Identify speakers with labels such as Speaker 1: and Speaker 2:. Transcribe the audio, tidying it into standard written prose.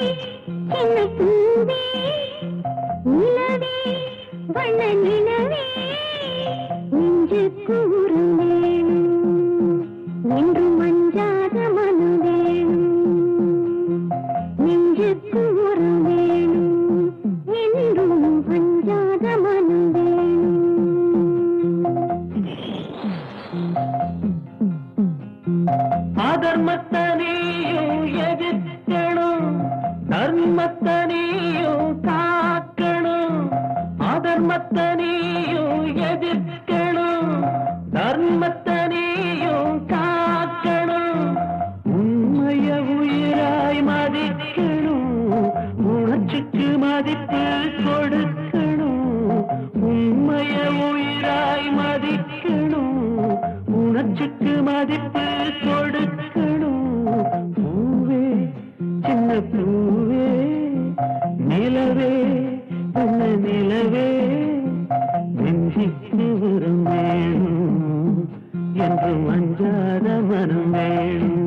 Speaker 1: சின்ன பூவே நிலவே வண்ண நிலவே நெஞ்சுக்கு உரம் வேணும் என்றும் மஞ்சாத மனம் வேணும் நெஞ்சுக்கு உரம் வேணும் என்றும் மஞ்சாத மனம் வேணும்
Speaker 2: அதர்மத்தனையும் எதிர்க்கணும் தர்மத்தனையும் காக்கணும் அதர்மத்தனையும் எதிர்க்கணும் தர்மத்தனையும் காக்கணும் உண்மைய உயிராய் மதிக்கணும் உணர்ச்சிக்கு மதிப்பு கொடுக்கணும் உண்மைய உயிராய் மதிக்கணும் உணர்ச்சிக்கு மதிப்பு கொடுக்கணும் பூவே சின்ன பூவே நிலவே உன்ன நிலவே நெஞ்சிக்கு உரம் வேணும் என்று மஞ்சாத மனம் வேணும்